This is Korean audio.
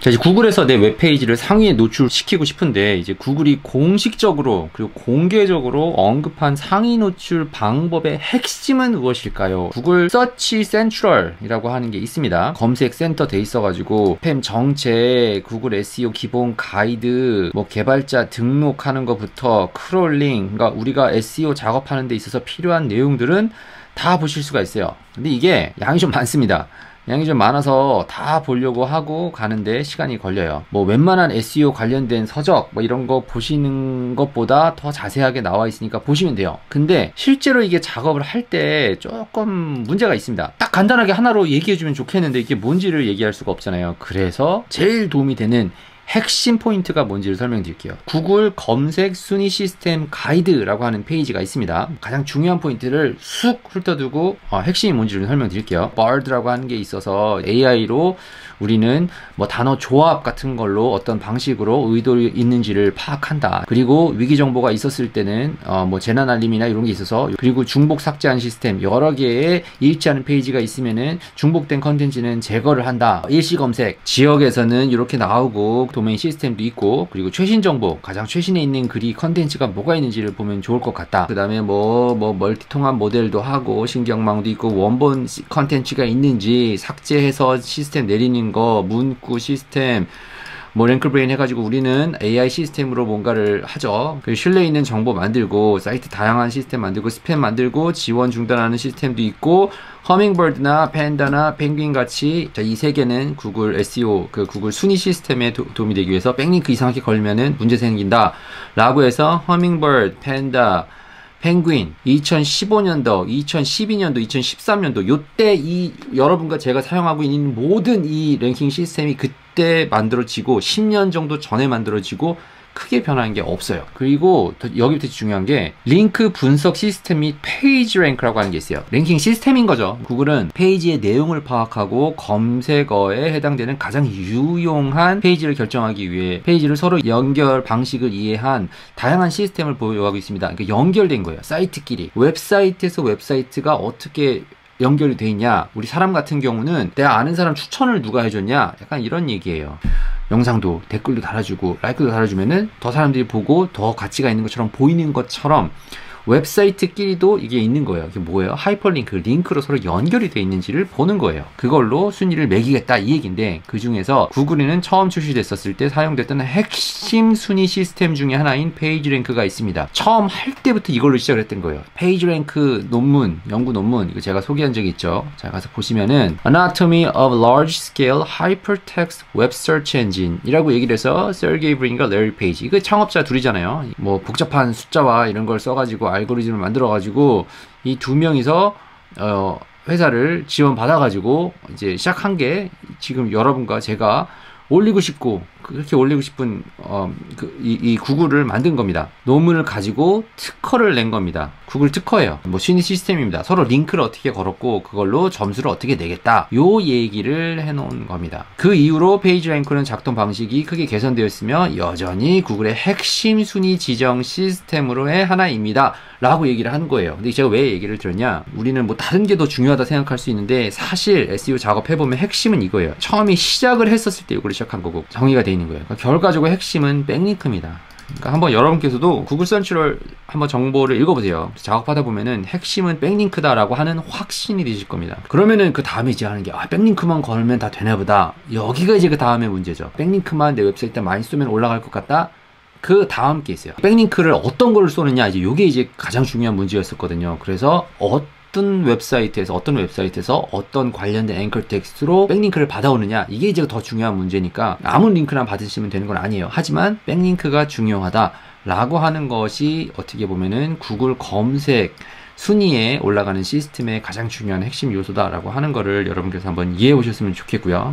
자, 이제 구글에서 내 웹페이지를 상위에 노출시키고 싶은데, 이제 구글이 공식적으로 그리고 공개적으로 언급한 상위 노출 방법의 핵심은 무엇일까요? 구글 서치 센트럴이라고 하는 게 있습니다. 검색 센터 돼 있어가지고 스팸 정책, 구글 SEO 기본 가이드, 뭐 개발자 등록하는 것부터 크롤링, 그러니까 우리가 SEO 작업하는 데 있어서 필요한 내용들은 다 보실 수가 있어요. 근데 이게 양이 좀 많습니다. 양이 좀 많아서 다 보려고 하고 가는데 시간이 걸려요. 뭐 웬만한 SEO 관련된 서적 뭐 이런 거 보시는 것보다 더 자세하게 나와 있으니까 보시면 돼요. 근데 실제로 이게 작업을 할 때 조금 문제가 있습니다. 딱 간단하게 하나로 얘기해 주면 좋겠는데 이게 뭔지를 얘기할 수가 없잖아요. 그래서 제일 도움이 되는 핵심 포인트가 뭔지를 설명드릴게요. 구글 검색 순위 시스템 가이드라고 하는 페이지가 있습니다. 가장 중요한 포인트를 쑥 훑어두고 핵심이 뭔지를 설명드릴게요. Bard라고 하는 게 있어서 AI로 우리는 뭐 단어 조합 같은 걸로 어떤 방식으로 의도 있는지를 파악한다. 그리고 위기 정보가 있었을 때는 뭐 재난 알림이나 이런 게 있어서, 그리고 중복 삭제한 시스템, 여러 개의 일치하는 페이지가 있으면은 중복된 컨텐츠는 제거를 한다. 일시 검색, 지역에서는 이렇게 나오고 도메인 시스템도 있고, 그리고 최신 정보, 가장 최신에 있는 글이 컨텐츠가 뭐가 있는지를 보면 좋을 것 같다. 그 다음에 뭐 멀티 통합 모델도 하고 신경망도 있고, 원본 컨텐츠가 있는지 삭제해서 시스템 내리는 거, 문구 시스템, 뭐 랭크브레인 해가지고 우리는 AI 시스템으로 뭔가를 하죠. 신뢰 있는 정보 만들고, 사이트 다양한 시스템 만들고, 스팸 만들고, 지원 중단하는 시스템도 있고, 허밍버드나 팬다나 펭귄 같이 이 세 개는 구글 SEO, 그 구글 순위 시스템에 도움이 되기 위해서 백링크 이상하게 걸면은 문제 생긴다 라고 해서 허밍버드, 팬다, 펭귄 2015년도, 2012년도, 2013년도 요때 이 여러분과 제가 사용하고 있는 모든 이 랭킹 시스템이 그때 만들어지고 10년 정도 전에 만들어지고 크게 변한 게 없어요. 그리고 여기부터 중요한 게 링크 분석 시스템 및 페이지 랭크라고 하는 게 있어요. 랭킹 시스템인 거죠. 구글은 페이지의 내용을 파악하고 검색어에 해당되는 가장 유용한 페이지를 결정하기 위해 페이지를 서로 연결 방식을 이해한 다양한 시스템을 보유하고 있습니다. 그러니까 연결된 거예요. 사이트끼리. 웹사이트에서 웹사이트가 어떻게 연결이 돼 있냐. 우리 사람 같은 경우는 내가 아는 사람 추천을 누가 해줬냐. 약간 이런 얘기예요. 영상도 댓글도 달아주고 라이크도 달아주면은 더 사람들이 보고 더 가치가 있는 것처럼 보이는 것처럼 웹사이트끼리도 이게 있는 거예요. 이게 뭐예요? 하이퍼링크, 링크로 서로 연결이 돼 있는지를 보는 거예요. 그걸로 순위를 매기겠다 이 얘기인데, 그 중에서 구글에는 처음 출시됐었을 때 사용됐던 핵심 순위 시스템 중에 하나인 페이지 랭크가 있습니다. 처음 할 때부터 이걸로 시작을 했던 거예요. 페이지 랭크 논문, 연구 논문, 이거 제가 소개한 적이 있죠. 자, 가서 보시면은 Anatomy of Large Scale Hypertext Web Search Engine 이라고 얘기를 해서 세르게이 브린과 레리 페이지, 이거 창업자 둘이잖아요. 뭐 복잡한 숫자와 이런 걸 써가지고 알고리즘을 만들어가지고 이 두 명이서 회사를 지원받아가지고 이제 시작한 게 지금 여러분과 제가 올리고 싶고 그렇게 올리고 싶은 이 구글을 만든 겁니다. 논문을 가지고 특허를 낸 겁니다. 구글 특허예요. 뭐 순위 시스템입니다. 서로 링크를 어떻게 걸었고 그걸로 점수를 어떻게 내겠다, 요 얘기를 해놓은 겁니다. 그 이후로 페이지 랭크는 작동 방식이 크게 개선되었으며 여전히 구글의 핵심 순위 지정 시스템으로의 하나입니다 라고 얘기를 하는 거예요. 근데 제가 왜 얘기를 들었냐, 우리는 뭐 다른 게 더 중요하다 생각할 수 있는데 사실 SEO 작업해보면 핵심은 이거예요. 처음에 시작을 했었을 때 이걸 시작한 거고 정의가 돼 있는 거예요. 그러니까 결과적으로 핵심은 백링크입니다. 그러니까 한번 여러분께서도 구글 센트럴 한번 정보를 읽어보세요. 작업하다 보면은 핵심은 백링크다라고 하는 확신이 되실 겁니다. 그러면은 그 다음에 이제 하는 게 백링크만 걸면 다 되나 보다. 여기가 이제 그 다음에 문제죠. 백링크만 내 웹사이트에 많이 쏘면 올라갈 것 같다. 그 다음 게 있어요. 백링크를 어떤 걸 쏘느냐, 이제 요게 이제 가장 중요한 문제였었거든요. 그래서 어떤 웹사이트에서 어떤 관련된 앵커 텍스트로 백링크를 받아오느냐, 이게 이제 더 중요한 문제니까 아무 링크나 받으시면 되는 건 아니에요. 하지만 백링크가 중요하다 라고 하는 것이 어떻게 보면은 구글 검색 순위에 올라가는 시스템의 가장 중요한 핵심 요소다 라고 하는 거를 여러분께서 한번 이해해 보셨으면 좋겠고요.